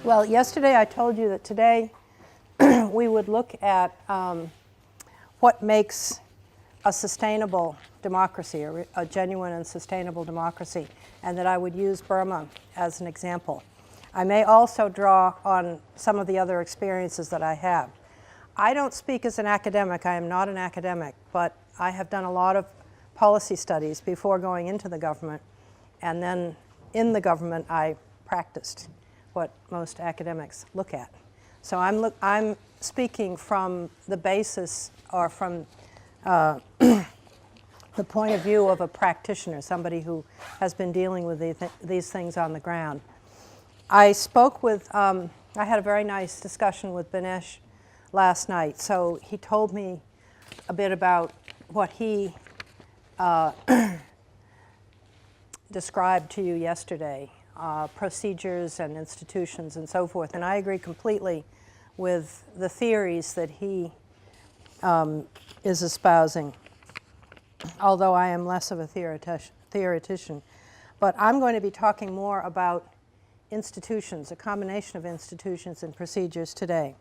Well, yesterday I told you that today we would look at what makes a sustainable democracy, a genuine and sustainable democracy, and that I would use Burma as an example. I may also draw on some of the other experiences that I have. I don't speak as an academic. I am not an academic, but I have done a lot of policy studies before going into the government, and then in the government I practiced what most academics look at. So I'm speaking from the basis, or from the point of view of a practitioner, somebody who has been dealing with these things on the ground. I spoke with, I had a very nice discussion with Brenner last night, so he told me a bit about what he described to you yesterday. Procedures and institutions and so forth. And I agree completely with the theories that he is espousing, although I am less of a theoretician. But I'm going to be talking more about institutions, a combination of institutions and procedures today.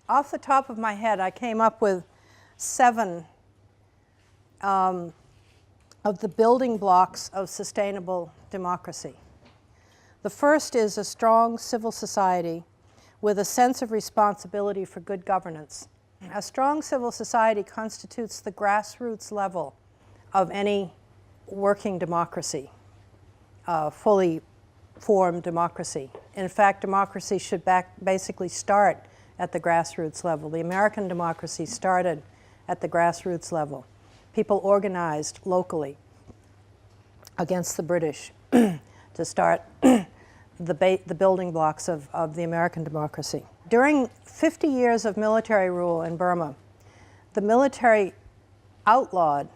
Off the top of my head, I came up with 7 of the building blocks of sustainable democracy. The first is a strong civil society with a sense of responsibility for good governance. A strong civil society constitutes the grassroots level of any working democracy, fully formed democracy. In fact, democracy should basically start at the grassroots level. The American democracy started at the grassroots level. People organized locally against the British to start the building blocks of the American democracy. During 50 years of military rule in Burma, the military outlawed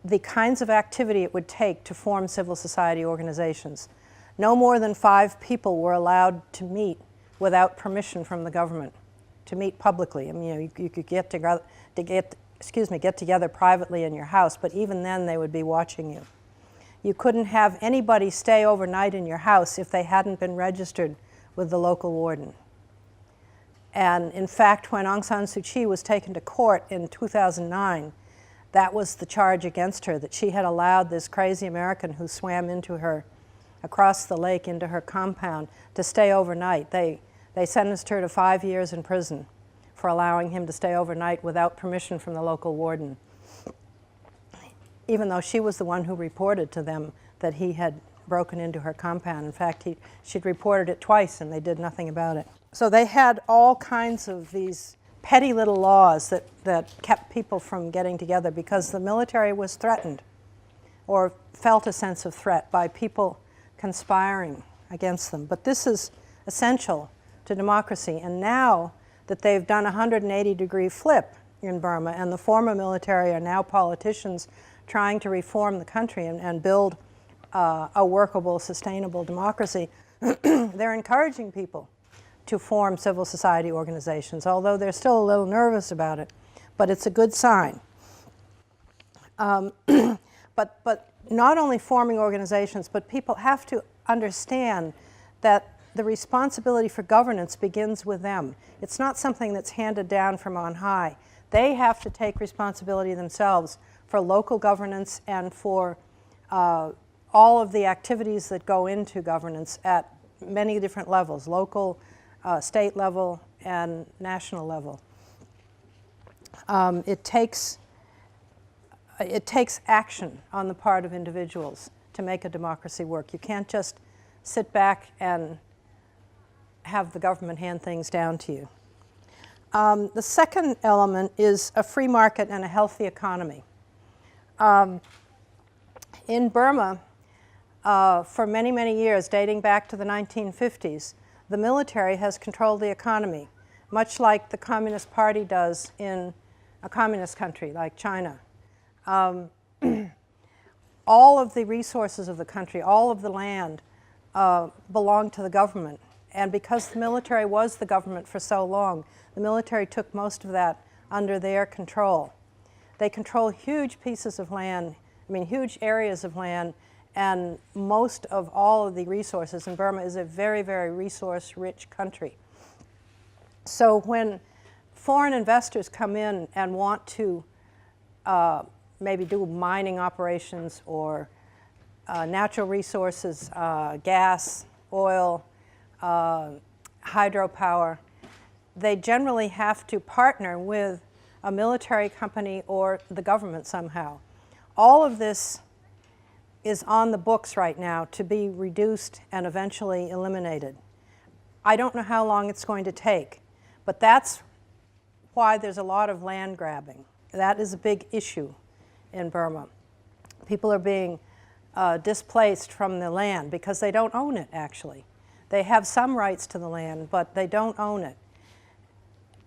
the kinds of activity it would take to form civil society organizations. No more than 5 people were allowed to meet without permission from the government, to meet publicly. I mean, you could get together privately in your house, but even then they would be watching you. You couldn't have anybody stay overnight in your house if they hadn't been registered with the local warden. And in fact, when Aung San Suu Kyi was taken to court in 2009, that was the charge against her, that she had allowed this crazy American who swam into her, across the lake into her compound, to stay overnight. They sentenced her to 5 years in prison for allowing him to stay overnight without permission from the local warden, even though she was the one who reported to them that he had broken into her compound. In fact, she'd reported it twice and they did nothing about it. So they had all kinds of these petty little laws that kept people from getting together because the military was threatened or felt a sense of threat by people conspiring against them. But this is essential to democracy. And now that they've done a 180-degree flip in Burma and the former military are now politicians trying to reform the country and build a workable, sustainable democracy, they're encouraging people to form civil society organizations, although they're still a little nervous about it, but it's a good sign. But not only forming organizations, but people have to understand that the responsibility for governance begins with them. It's not something that's handed down from on high. They have to take responsibility themselves for local governance and for all of the activities that go into governance at many different levels, local, state level, and national level. It takes action on the part of individuals to make a democracy work. You can't just sit back and have the government hand things down to you. The second element is a free market and a healthy economy. In Burma, for many, many years, dating back to the 1950s, the military has controlled the economy, much like the Communist Party does in a communist country like China. All of the resources of the country, all of the land, belong to the government. And because the military was the government for so long, the military took most of that under their control. They control huge pieces of land, huge areas of land, and most of all of the resources. And Burma is a very, very resource-rich country. So when foreign investors come in and want to maybe do mining operations or natural resources, gas, oil, hydropower, they generally have to partner with a military company or the government somehow. All of this is on the books right now to be reduced and eventually eliminated. I don't know how long it's going to take, but that's why there's a lot of land grabbing. That is a big issue in Burma. People are being displaced from the land because they don't own it, actually. They have some rights to the land, but they don't own it.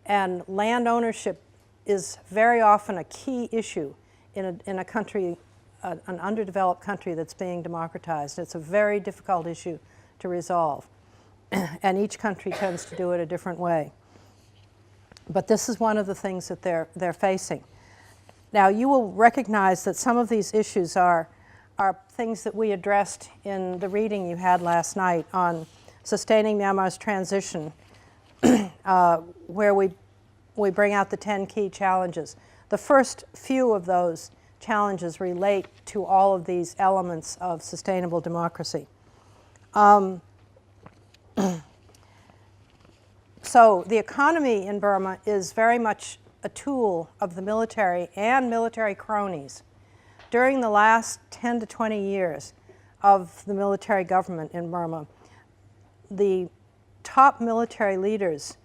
And land ownership is very often a key issue in a country, an underdeveloped country that's being democratized. It's a very difficult issue to resolve. And each country tends to do it a different way. But this is one of the things that they're facing. Now, you will recognize that some of these issues are things that we addressed in the reading you had last night on sustaining Myanmar's transition, where we bring out the 10 key challenges. The first few of those challenges relate to all of these elements of sustainable democracy. So the economy in Burma is very much a tool of the military and military cronies. During the last 10 to 20 years of the military government in Burma, the top military leaders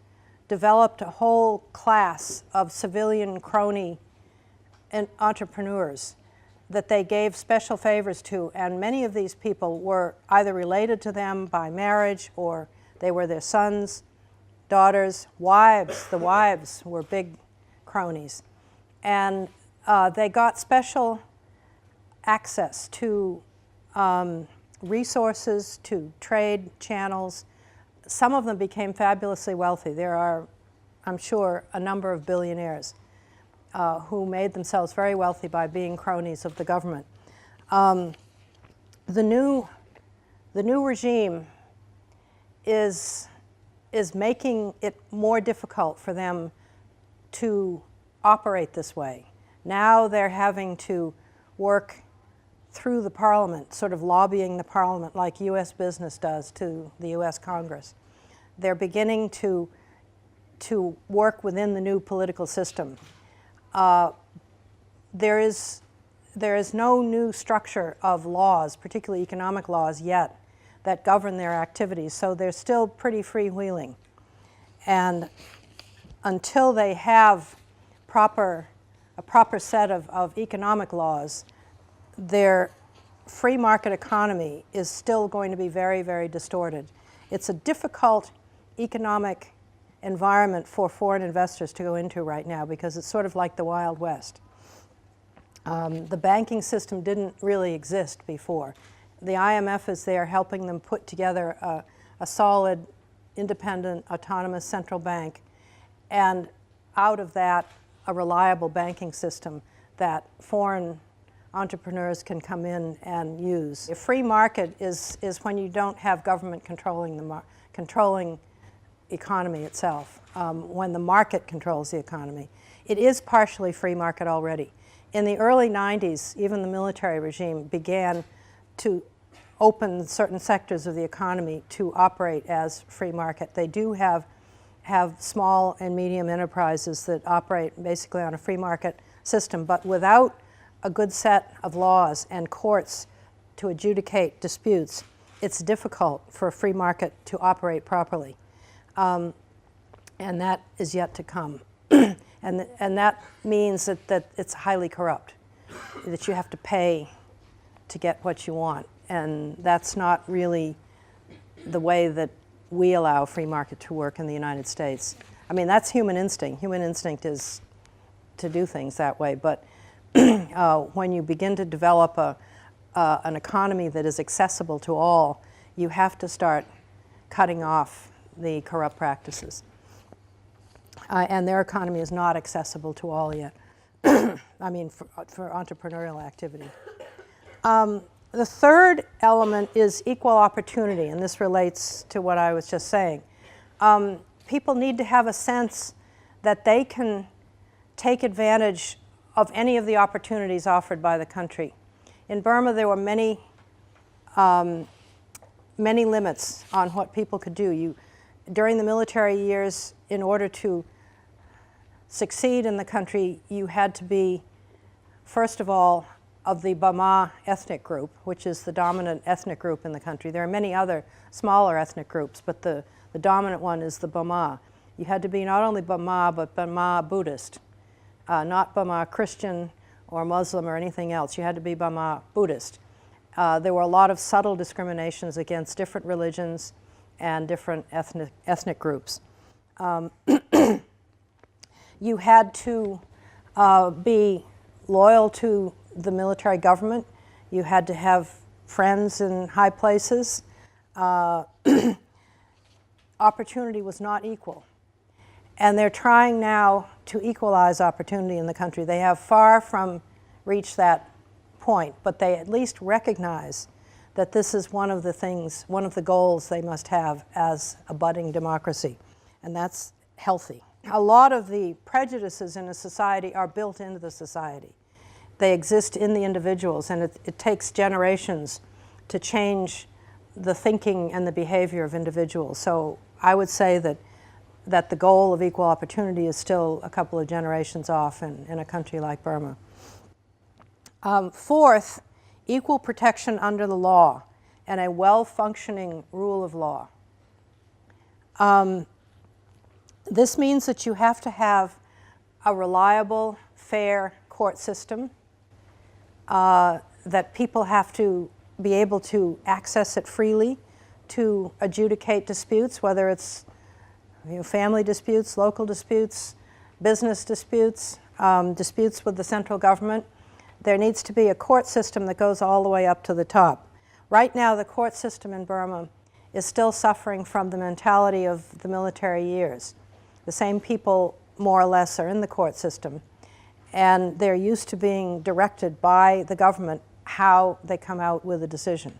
developed a whole class of civilian crony and entrepreneurs that they gave special favors to, and many of these people were either related to them by marriage or they were their sons, daughters, wives. The wives were big cronies. And they got special access to resources, to trade channels. Some of them became fabulously wealthy. There are, I'm sure, a number of billionaires who made themselves very wealthy by being cronies of the government. The new regime is making it more difficult for them to operate this way. Now they're having to work through the parliament, sort of lobbying the parliament like U.S. business does to the U.S. Congress. They're beginning to work within the new political system. There is no new structure of laws, particularly economic laws, yet that govern their activities, so they're still pretty freewheeling. And until they have a proper set of economic laws, their free market economy is still going to be very, very distorted. It's a difficult economic environment for foreign investors to go into right now because it's sort of like the Wild West. The banking system didn't really exist before. The IMF is there helping them put together a solid, independent, autonomous central bank, and out of that, a reliable banking system that foreign entrepreneurs can come in and use. A free market is when you don't have government controlling economy itself, when the market controls the economy. It is partially free market already. In the early 90s, even the military regime began to open certain sectors of the economy to operate as free market. They do have small and medium enterprises that operate basically on a free market system, but without a good set of laws and courts to adjudicate disputes, it's difficult for a free market to operate properly. And that is yet to come. and that means that it's highly corrupt, that you have to pay to get what you want. And that's not really the way that we allow free market to work in the United States. I mean, that's human instinct. Human instinct is to do things that way. But when you begin to develop an economy that is accessible to all, you have to start cutting off the corrupt practices. And their economy is not accessible to all yet. I mean, for entrepreneurial activity. The third element is equal opportunity, and this relates to what I was just saying. People need to have a sense that they can take advantage of any of the opportunities offered by the country. In Burma, there were many limits on what people could do. During the military years, in order to succeed in the country, you had to be, first of all, of the Burma ethnic group, which is the dominant ethnic group in the country. There are many other smaller ethnic groups, but the dominant one is the Burma. You had to be not only Burma, but Burma Buddhist, not Burma Christian or Muslim or anything else. You had to be Burma Buddhist. There were a lot of subtle discriminations against different religions and different ethnic groups. You had to be loyal to the military government. You had to have friends in high places. Opportunity was not equal. And they're trying now to equalize opportunity in the country. They have far from reached that point, but they at least recognize that this is one of the goals they must have as a budding democracy, and that's healthy. A lot of the prejudices in a society are built into the society. They exist in the individuals, and it takes generations to change the thinking and the behavior of individuals. So I would say that the goal of equal opportunity is still a couple of generations off in a country like Burma. Fourth, equal protection under the law and a well-functioning rule of law. This means that you have to have a reliable, fair court system, that people have to be able to access it freely to adjudicate disputes, whether it's family disputes, local disputes, business disputes, disputes with the central government. There needs to be a court system that goes all the way up to the top. Right now, the court system in Burma is still suffering from the mentality of the military years. The same people, more or less, are in the court system, and they're used to being directed by the government how they come out with a decision.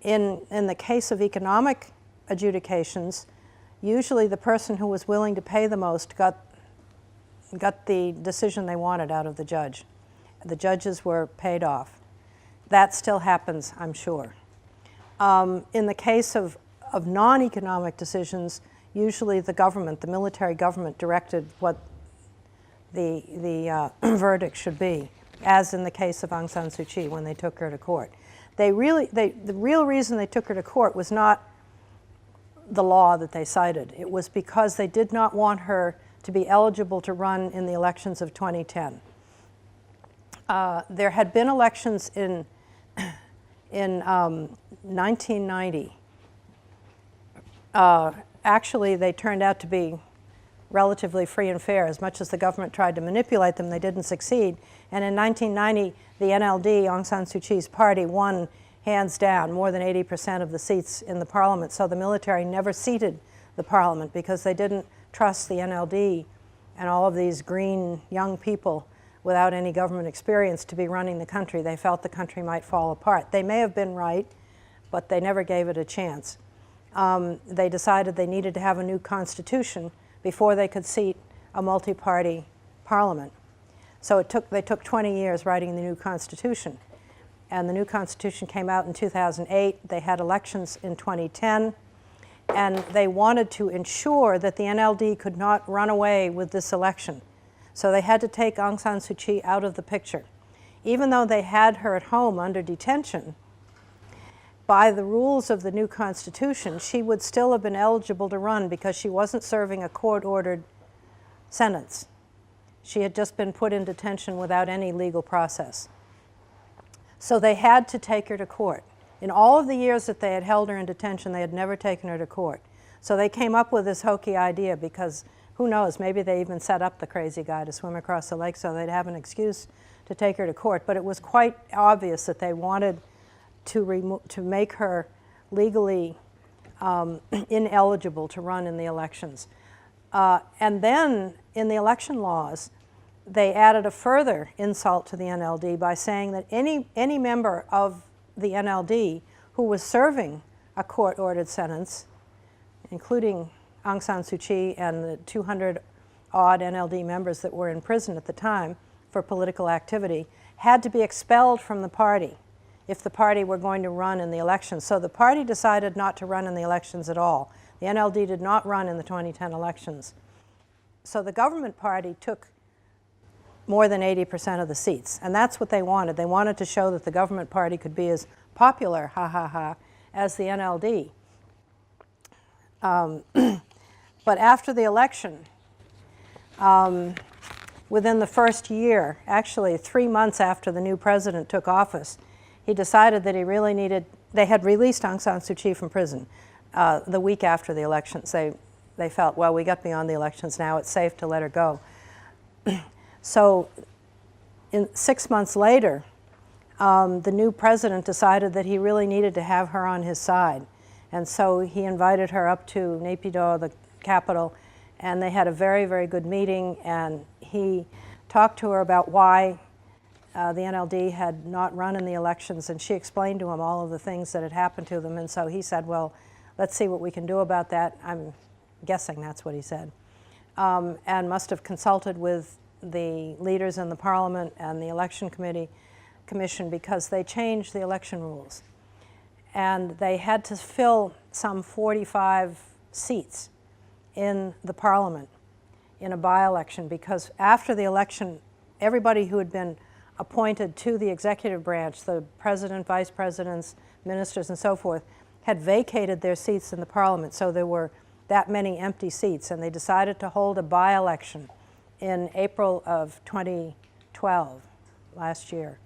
In the case of economic adjudications, usually the person who was willing to pay the most got the decision they wanted out of the judge. The judges were paid off. That still happens, I'm sure. In the case of non-economic decisions, usually the government, the military government, directed what the verdict should be, as in the case of Aung San Suu Kyi when they took her to court. The real reason they took her to court was not the law that they cited. It was because they did not want her to be eligible to run in the elections of 2010. There had been elections in 1990. Actually, they turned out to be relatively free and fair. As much as the government tried to manipulate them, they didn't succeed. And in 1990, the NLD, Aung San Suu Kyi's party, won hands down more than 80% of the seats in the parliament. So the military never seated the parliament because they didn't trust the NLD and all of these green young people without any government experience to be running the country. They felt the country might fall apart. They may have been right, but they never gave it a chance. They decided they needed to have a new constitution before they could seat a multi-party parliament. So they took 20 years writing the new constitution. And the new constitution came out in 2008. They had elections in 2010. And they wanted to ensure that the NLD could not run away with this election. So they had to take Aung San Suu Kyi out of the picture. Even though they had her at home under detention, by the rules of the new constitution, she would still have been eligible to run because she wasn't serving a court-ordered sentence. She had just been put in detention without any legal process. So they had to take her to court. In all of the years that they had held her in detention, they had never taken her to court. So they came up with this hokey idea because, who knows, maybe they even set up the crazy guy to swim across the lake so they'd have an excuse to take her to court. But it was quite obvious that they wanted to make her legally ineligible to run in the elections. And then in the election laws, they added a further insult to the NLD by saying that any member of the NLD who was serving a court-ordered sentence, including Aung San Suu Kyi and the 200-odd NLD members that were in prison at the time for political activity, had to be expelled from the party if the party were going to run in the elections. So the party decided not to run in the elections at all. The NLD did not run in the 2010 elections. So the government party took more than 80% of the seats, and that's what they wanted. They wanted to show that the government party could be as popular, ha ha ha, as the NLD. But after the election, within the first year, actually 3 months after the new president took office, he decided that he really needed, they had released Aung San Suu Kyi from prison the week after the elections. They felt, well, we got beyond the elections now, it's safe to let her go. So 6 months later, the new president decided that he really needed to have her on his side. And so he invited her up to Naypyidaw, the capital, and they had a very, very good meeting, and he talked to her about why the NLD had not run in the elections, and she explained to him all of the things that had happened to them. And so he said, well, let's see what we can do about that. I'm guessing that's what he said. And must have consulted with the leaders in the parliament and the election commission because they changed the election rules. And they had to fill some 45 seats in the parliament in a by-election because after the election, everybody who had been appointed to the executive branch, the president, vice presidents, ministers, and so forth, had vacated their seats in the parliament. So there were that many empty seats, and they decided to hold a by-election in April of 2012, last year.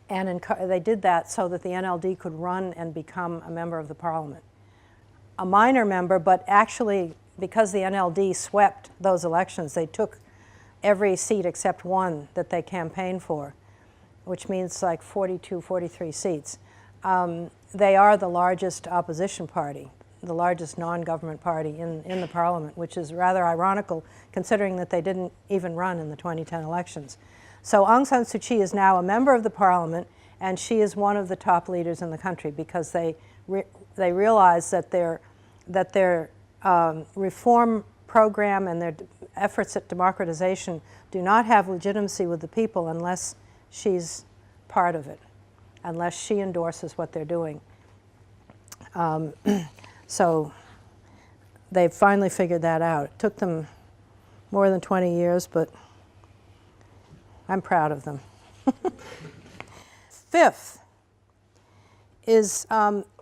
And they did that so that the NLD could run and become a member of the parliament. A minor member, but actually, because the NLD swept those elections, they took every seat except one that they campaigned for, which means like 42, 43 seats. They are the largest opposition party, the largest non-government party in the parliament, which is rather ironical considering that they didn't even run in the 2010 elections. So Aung San Suu Kyi is now a member of the parliament, and she is one of the top leaders in the country because they realize that their reform program and their efforts at democratization do not have legitimacy with the people unless she's part of it, unless she endorses what they're doing. So they've finally figured that out. It took them more than 20 years, but I'm proud of them. Fifth is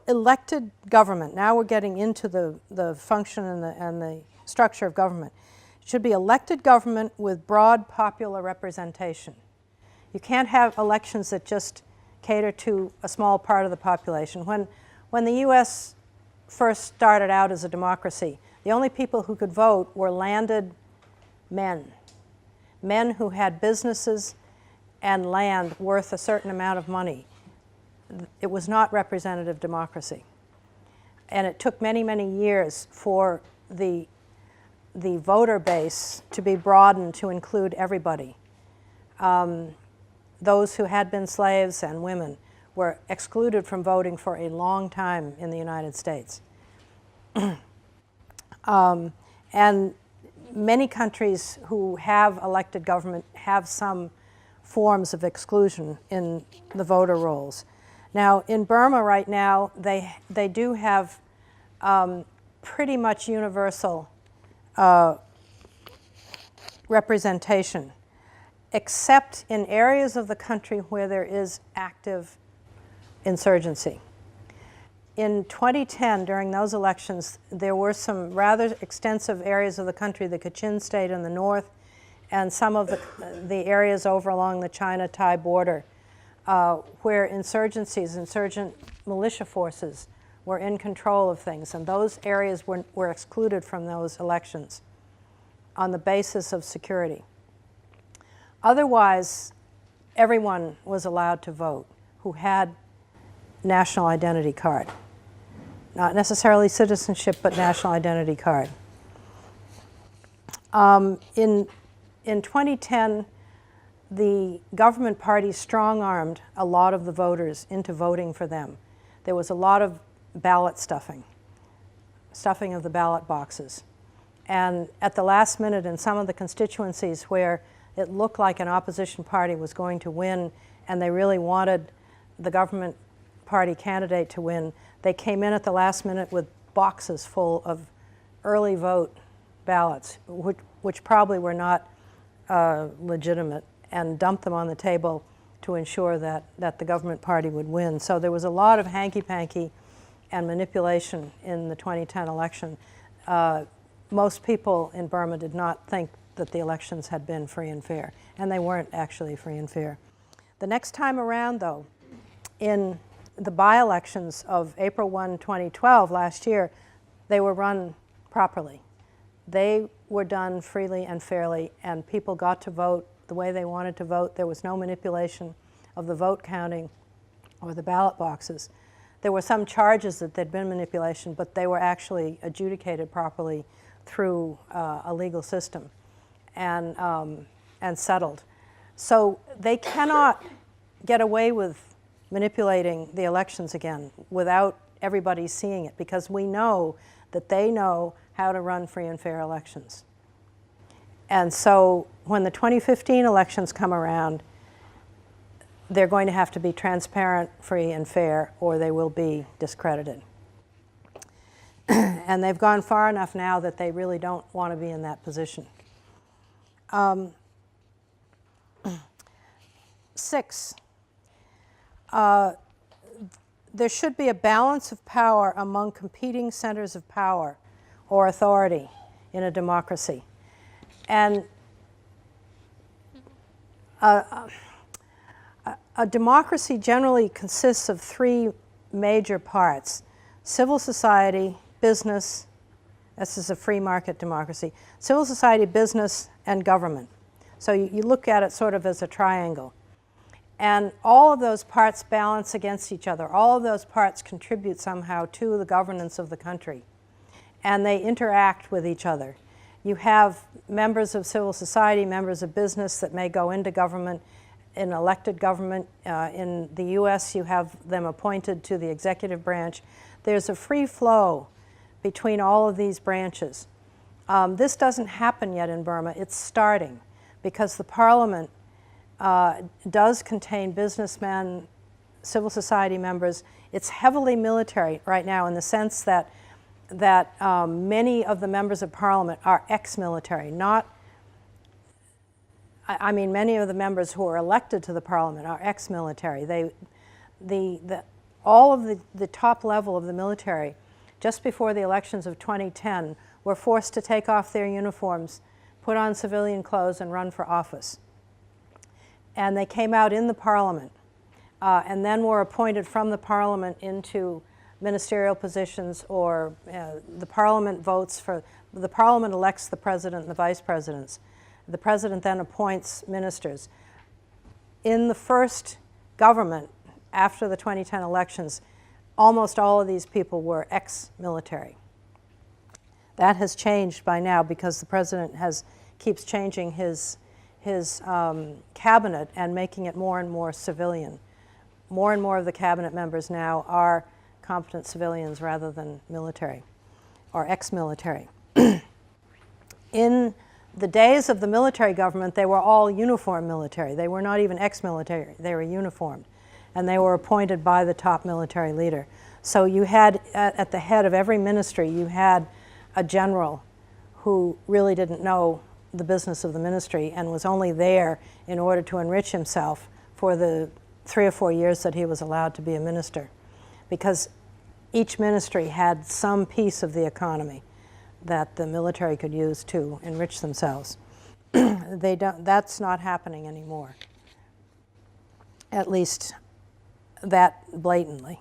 elected government. Now we're getting into the function and the structure of government. It should be elected government with broad popular representation. You can't have elections that just cater to a small part of the population. When the U.S. first started out as a democracy, the only people who could vote were landed men who had businesses and land worth a certain amount of money. It was not representative democracy. And it took many, many years for the voter base to be broadened to include everybody. Those who had been slaves and women were excluded from voting for a long time in the United States. And many countries who have elected government have some forms of exclusion in the voter rolls. Now, in Burma right now, they do have pretty much universal representation, except in areas of the country where there is active insurgency. In 2010, during those elections, there were some rather extensive areas of the country, the Kachin state in the north, and some of the areas over along the China-Thai border, where insurgent militia forces were in control of things, and those areas were excluded from those elections on the basis of security. Otherwise, everyone was allowed to vote who had national identity card. Not necessarily citizenship, but national identity card. In 2010, the government party strong-armed a lot of the voters into voting for them. There was a lot of ballot stuffing of the ballot boxes. And at the last minute, in some of the constituencies where it looked like an opposition party was going to win and they really wanted the government party candidate to win, they came in at the last minute with boxes full of early vote ballots, which probably were not legitimate, and dumped them on the table to ensure that the government party would win. So there was a lot of hanky-panky and manipulation in the 2010 election. Most people in Burma did not think that the elections had been free and fair, and they weren't actually free and fair. The next time around, though, in the by-elections of April 1, 2012, last year, they were run properly. They were done freely and fairly, and people got to vote the way they wanted to vote. There was no manipulation of the vote counting or the ballot boxes. There were some charges that there'd been manipulation, but they were actually adjudicated properly through a legal system and settled. So they cannot get away with manipulating the elections again without everybody seeing it, because we know that they know how to run free and fair elections. And so when the 2015 elections come around, they're going to have to be transparent, free, and fair, or they will be discredited. And they've gone far enough now that they really don't want to be in that position. 6, there should be a balance of power among competing centers of power or authority in a democracy. And a democracy generally consists of 3 major parts: civil society, business, this is a free market democracy, civil society, business, and government. So you look at it sort of as a triangle. And all of those parts balance against each other. All of those parts contribute somehow to the governance of the country. And they interact with each other. You have members of civil society, members of business that may go into government, in elected government. In the US, you have them appointed to the executive branch. There's a free flow between all of these branches. This doesn't happen yet in Burma. It's starting, because the parliament does contain businessmen, civil society members. It's heavily military right now in the sense that many of the members of parliament are ex-military. Many of the members who are elected to the parliament are ex-military. All of the top level of the military, just before the elections of 2010, were forced to take off their uniforms, put on civilian clothes, and run for office. And they came out in the parliament and then were appointed from the parliament into ministerial positions, or the parliament the parliament elects the president and the vice presidents. The president then appoints ministers. In the first government after the 2010 elections, almost all of these people were ex-military. That has changed by now because the president keeps changing his cabinet and making it more and more civilian. More and more of the cabinet members now are competent civilians rather than military or ex-military. In the days of the military government, they were all uniformed military. They were not even ex-military. They were uniformed, and they were appointed by the top military leader. So you had, at the head of every ministry, you had a general who really didn't know the business of the ministry and was only there in order to enrich himself for the 3 or 4 years that he was allowed to be a minister. Because each ministry had some piece of the economy that the military could use to enrich themselves. That's not happening anymore, at least that blatantly.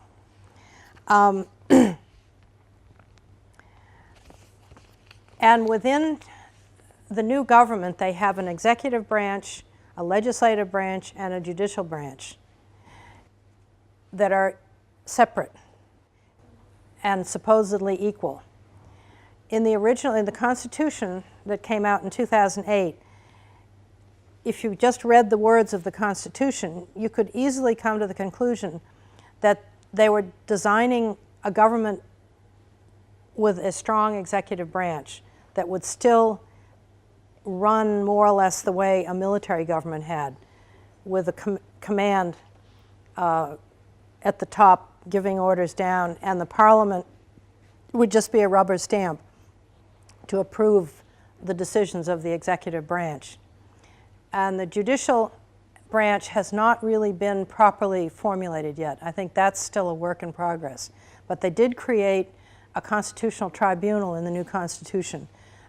And within the new government, they have an executive branch, a legislative branch, and a judicial branch that are separate and supposedly equal. In the Constitution that came out in 2008, if you just read the words of the Constitution, you could easily come to the conclusion that they were designing a government with a strong executive branch that would still run more or less the way a military government had, with a command at the top giving orders down, and the Parliament would just be a rubber stamp to approve the decisions of the executive branch. And the judicial branch has not really been properly formulated yet. I think that's still a work in progress. But they did create a constitutional tribunal in the new Constitution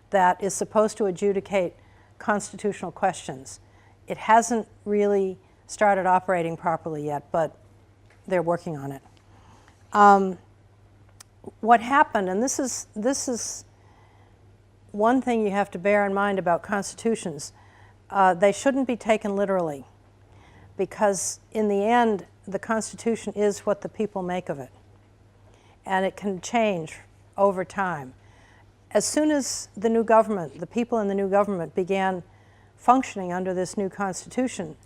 that is supposed to adjudicate constitutional questions. It hasn't really started operating properly yet, but they're working on it. What happened, and this is one thing you have to bear in mind about constitutions, they shouldn't be taken literally, because in the end, the Constitution is what the people make of it, and it can change over time. As soon as the new government, the people in the new government began functioning under this new Constitution,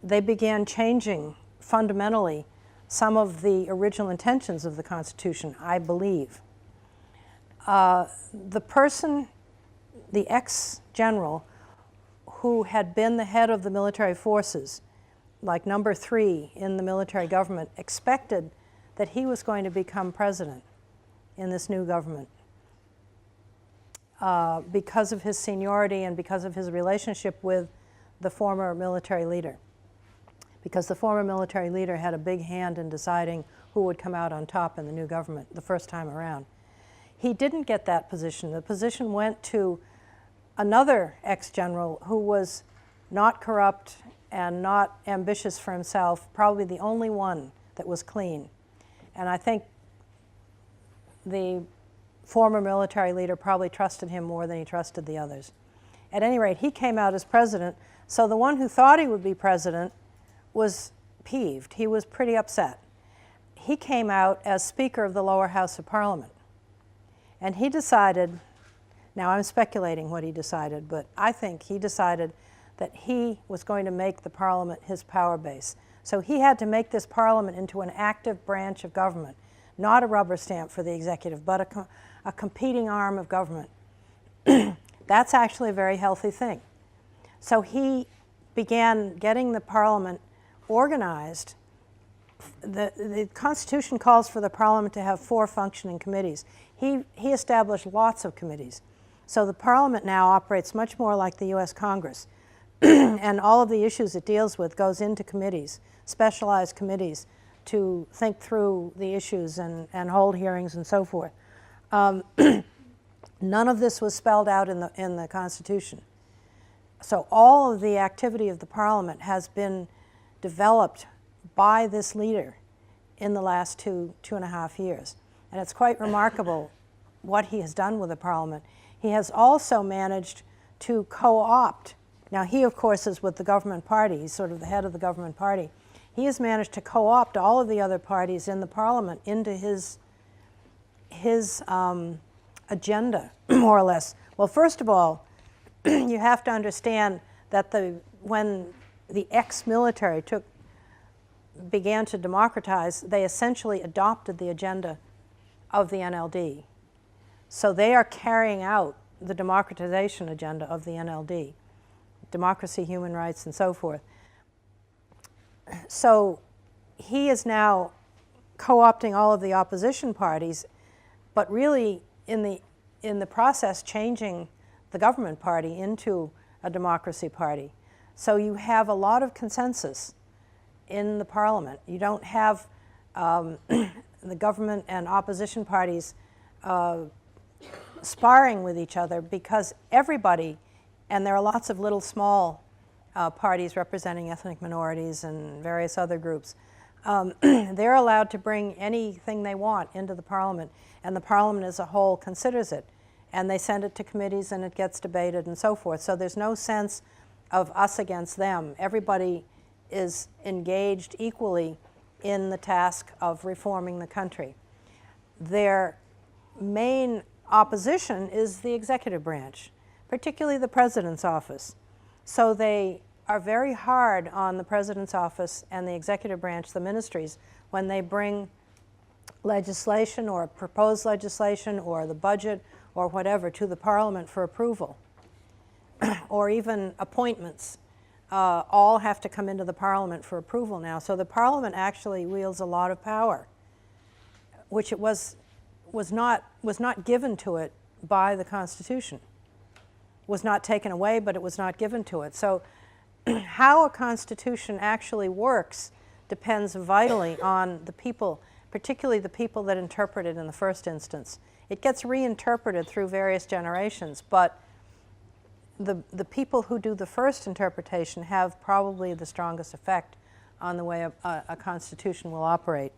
they began changing fundamentally some of the original intentions of the Constitution, I believe. The person, the ex-general, who had been the head of the military forces, like number 3 in the military government, expected that he was going to become president in this new government because of his seniority and because of his relationship with the former military leader. Because the former military leader had a big hand in deciding who would come out on top in the new government the first time around. He didn't get that position. The position went to another ex-general who was not corrupt and not ambitious for himself, probably the only one that was clean. And I think the former military leader probably trusted him more than he trusted the others. At any rate, he came out as president, so the one who thought he would be president was peeved. He was pretty upset. He came out as Speaker of the lower house of Parliament. And he decided, now I'm speculating what he decided, but I think he decided that he was going to make the Parliament his power base. So he had to make this Parliament into an active branch of government, not a rubber stamp for the executive, but a competing arm of government. That's actually a very healthy thing. So he began getting the Parliament organized. The Constitution calls for the Parliament to have 4 functioning committees. He established lots of committees. So the Parliament now operates much more like the US Congress. And all of the issues it deals with goes into committees, specialized committees, to think through the issues and hold hearings and so forth. None of this was spelled out in the Constitution. So all of the activity of the Parliament has been developed by this leader in the last two and a half years. And it's quite remarkable what he has done with the Parliament. He has also managed to co-opt. Now he, of course, is with the government party. He's sort of the head of the government party. He has managed to co-opt all of the other parties in the Parliament into his agenda, more or less. Well, first of all, you have to understand that when the ex-military began to democratize, they essentially adopted the agenda of the NLD. So they are carrying out the democratization agenda of the NLD, democracy, human rights, and so forth. So he is now co-opting all of the opposition parties, but really in the process changing the government party into a democracy party. So you have a lot of consensus in the Parliament. You don't have the government and opposition parties sparring with each other, because everybody, and there are lots of little small parties representing ethnic minorities and various other groups, they're allowed to bring anything they want into the parliament, and the parliament as a whole considers it. And they send it to committees and it gets debated and so forth. So there's no sense of us against them. Everybody is engaged equally in the task of reforming the country. Their main opposition is the executive branch, particularly the president's office. So they are very hard on the president's office and the executive branch, the ministries, when they bring legislation or proposed legislation or the budget or whatever to the parliament for approval, or even appointments. All have to come into the parliament for approval now. So the parliament actually wields a lot of power, which it was not given to it by the Constitution. Was not taken away, but it was not given to it. So how a Constitution actually works depends vitally on the people, particularly the people that interpret it in the first instance. It gets reinterpreted through various generations, but the people who do the first interpretation have probably the strongest effect on the way a Constitution will operate.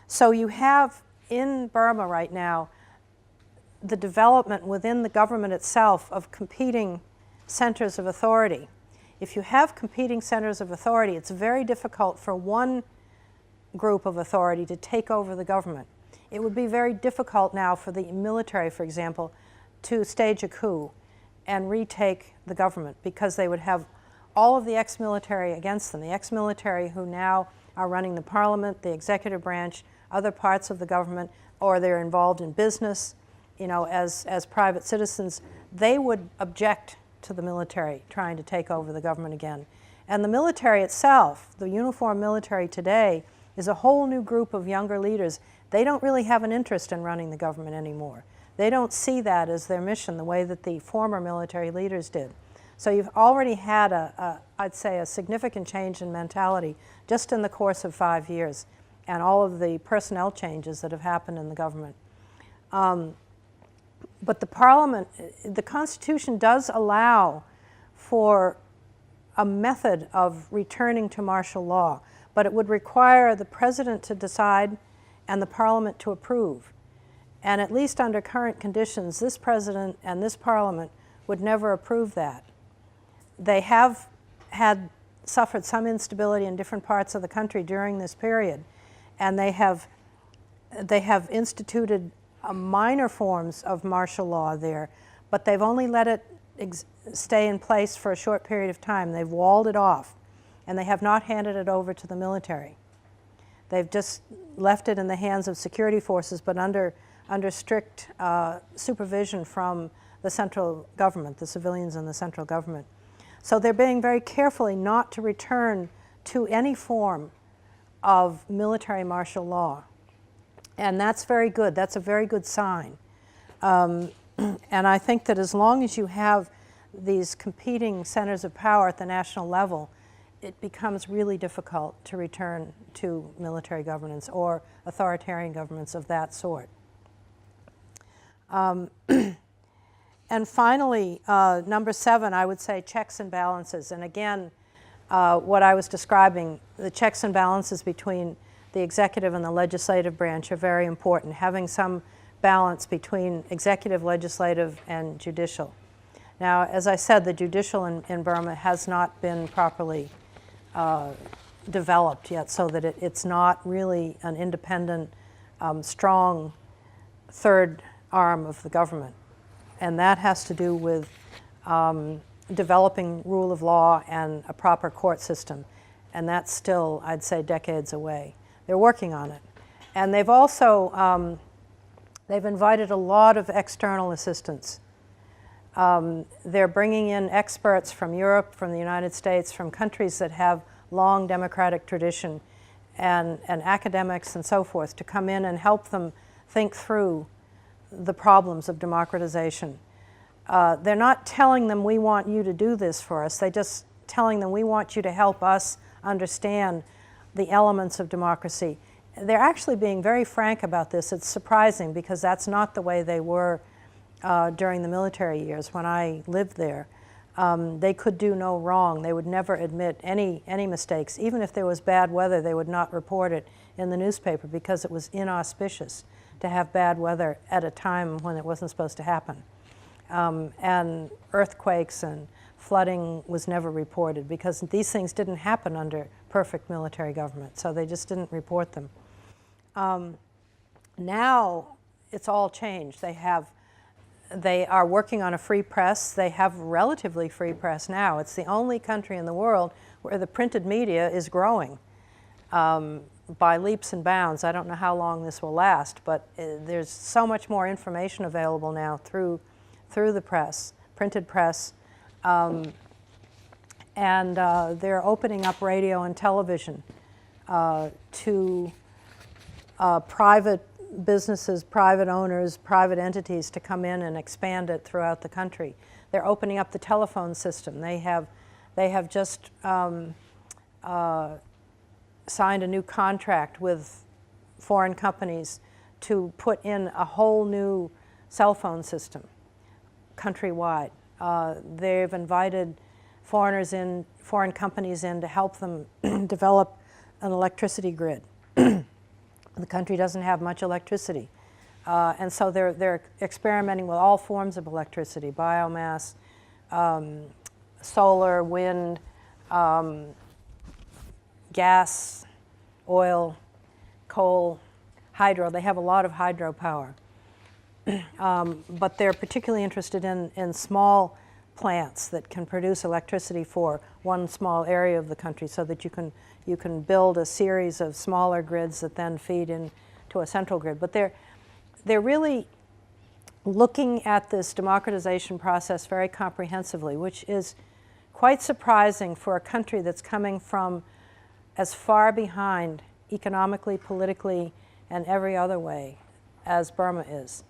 So you have in Burma right now the development within the government itself of competing centers of authority. If you have competing centers of authority, it's very difficult for one group of authority to take over the government. It would be very difficult now for the military, for example, to stage a coup and retake the government, because they would have all of the ex-military against them. The ex-military who now are running the parliament, the executive branch, other parts of the government, or they're involved in business, you know, as private citizens, they would object to the military trying to take over the government again. And the military itself, the uniformed military today, is a whole new group of younger leaders. They don't really have an interest in running the government anymore. They don't see that as their mission the way that the former military leaders did. So you've already had I'd say, a significant change in mentality just in the course of 5 years, and all of the personnel changes that have happened in the government. But the parliament, the Constitution does allow for a method of returning to martial law, but it would require the president to decide and the parliament to approve. And at least under current conditions, this president and this parliament would never approve that. They have suffered some instability in different parts of the country during this period, and they have instituted minor forms of martial law there, but they've only let it stay in place for a short period of time. They've walled it off, and they have not handed it over to the military. They've just left it in the hands of security forces, but under strict supervision from the central government, the civilians in the central government. So they're being very carefully not to return to any form of military martial law. And that's very good. That's a very good sign. And I think that as long as you have these competing centers of power at the national level, it becomes really difficult to return to military governance or authoritarian governments of that sort. And finally, number 7, I would say checks and balances. And again, what I was describing, the checks and balances between the executive and the legislative branch are very important, having some balance between executive, legislative, and judicial. Now, as I said, the judicial in Burma has not been properly developed yet, so that it's not really an independent, strong third arm of the government. And that has to do with developing rule of law and a proper court system. And that's still, I'd say, decades away. They're working on it. And they've also, they've invited a lot of external assistance. They're bringing in experts from Europe, from the United States, from countries that have long democratic tradition, and academics and so forth, to come in and help them think through the problems of democratization. They're not telling them, we want you to do this for us. They're just telling them, we want you to help us understand the elements of democracy. They're actually being very frank about this. It's surprising because that's not the way they were during the military years when I lived there. They could do no wrong. They would never admit any mistakes. Even if there was bad weather, they would not report it in the newspaper because it was inauspicious to have bad weather at a time when it wasn't supposed to happen. And earthquakes and flooding was never reported because these things didn't happen under perfect military government, so they just didn't report them. Now it's all changed. They are working on a free press. They have relatively free press now. It's the only country in the world where the printed media is growing by leaps and bounds. I don't know how long this will last, but there's so much more information available now through the press, printed press, and they're opening up radio and television to private businesses, private owners, private entities to come in and expand it throughout the country. They're opening up the telephone system. They have just signed a new contract with foreign companies to put in a whole new cell phone system countrywide. They've invited foreign companies in to help them develop an electricity grid. The country doesn't have much electricity. And so they're experimenting with all forms of electricity, biomass, solar, wind, gas, oil, coal, hydro. They have a lot of hydropower. But they're particularly interested in small plants that can produce electricity for one small area of the country so that you can build a series of smaller grids that then feed into a central grid. But they're really looking at this democratization process very comprehensively, which is quite surprising for a country that's coming from as far behind economically, politically, and every other way as Burma is.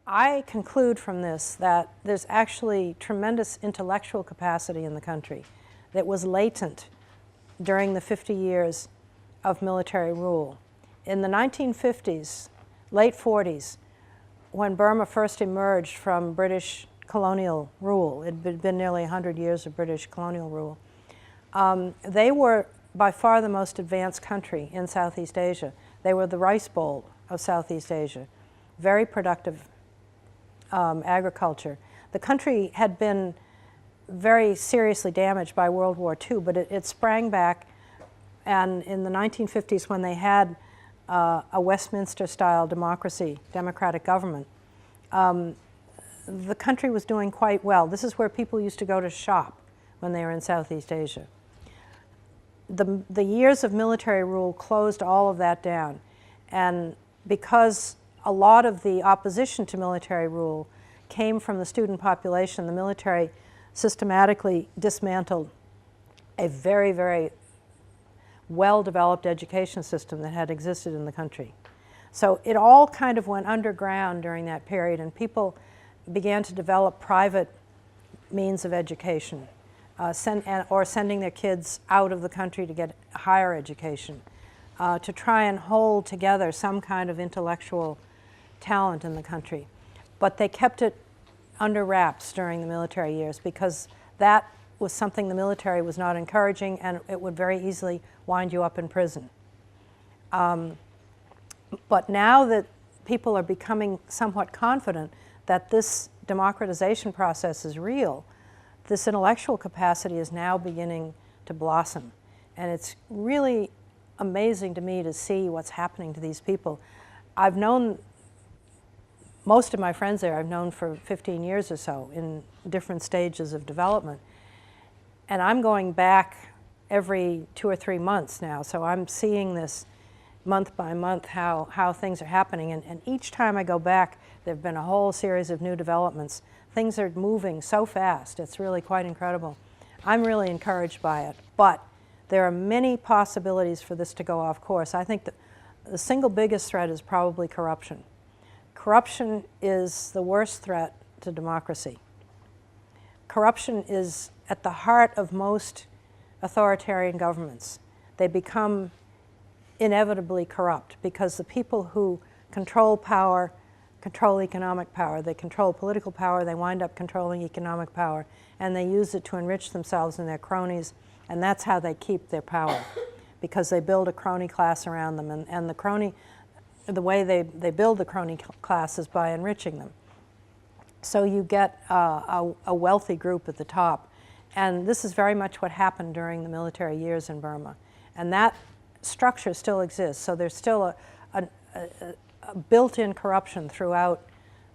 I conclude from this that there's actually tremendous intellectual capacity in the country that was latent during the 50 years of military rule. In the 1950s, late 40s, when Burma first emerged from British colonial rule, it had been nearly 100 years of British colonial rule, they were by far the most advanced country in Southeast Asia. They were the Rice Bowl of Southeast Asia, very productive agriculture. The country had been very seriously damaged by World War II, but it sprang back, and in the 1950s when they had a Westminster-style democratic government, the country was doing quite well. This is where people used to go to shop when they were in Southeast Asia. The years of military rule closed all of that down, and because a lot of the opposition to military rule came from the student population, the military systematically dismantled a very, very well-developed education system that had existed in the country. So it all kind of went underground during that period, and people began to develop private means of education, or sending their kids out of the country to get higher education, to try and hold together some kind of intellectual talent in the country. But they kept it under wraps during the military years because that was something the military was not encouraging, and it would very easily wind you up in prison. But now that people are becoming somewhat confident that this democratization process is real, this intellectual capacity is now beginning to blossom. And it's really amazing to me to see what's happening to these people. I've known most of my friends there, I've known for 15 years or so in different stages of development. And I'm going back every 2 or 3 months now, so I'm seeing this month by month how things are happening. And each time I go back, there have been a whole series of new developments. Things are moving so fast, it's really quite incredible. I'm really encouraged by it, but there are many possibilities for this to go off course. I think that the single biggest threat is probably corruption. Corruption is the worst threat to democracy. Corruption is at the heart of most authoritarian governments. they become inevitably corrupt, because the people who control power control economic power. They control political power, they wind up controlling economic power, and they use it to enrich themselves and their cronies, and that's how they keep their power, because they build a crony class around them, and the way they build the crony class is by enriching them. So you get a wealthy group at the top, and this is very much what happened during the military years in Burma, and that structure still exists. So there's still a built-in corruption throughout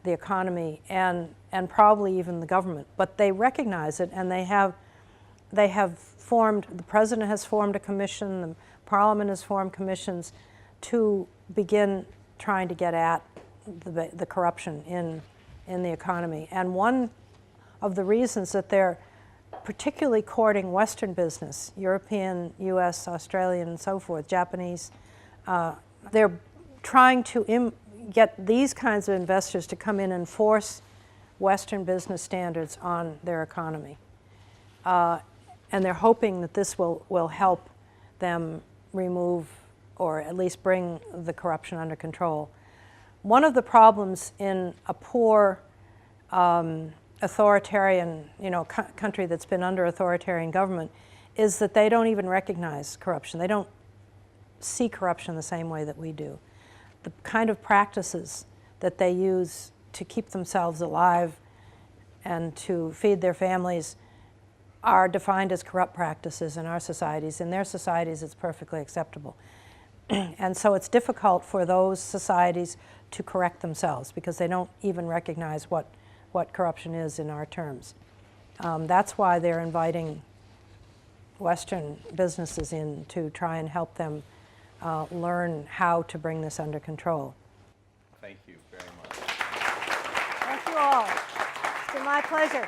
the economy and probably even the government. But they recognize it, and they have formed, the president has formed a commission, the parliament has formed commissions to begin trying to get at the corruption in the economy. And one of the reasons that they're particularly courting Western business, European, US, Australian, and so forth, Japanese, they're trying to get these kinds of investors to come in and force Western business standards on their economy. And they're hoping that this will help them remove, or at least bring, the corruption under control. One of the problems in a poor authoritarian, country that's been under authoritarian government is that they don't even recognize corruption. They don't see corruption the same way that we do. The kind of practices that they use to keep themselves alive and to feed their families are defined as corrupt practices in our societies. In their societies, it's perfectly acceptable. And so it's difficult for those societies to correct themselves, because they don't even recognize what corruption is in our terms. That's why they're inviting Western businesses in to try and help them learn how to bring this under control. Thank you very much. Thank you all. It's been my pleasure.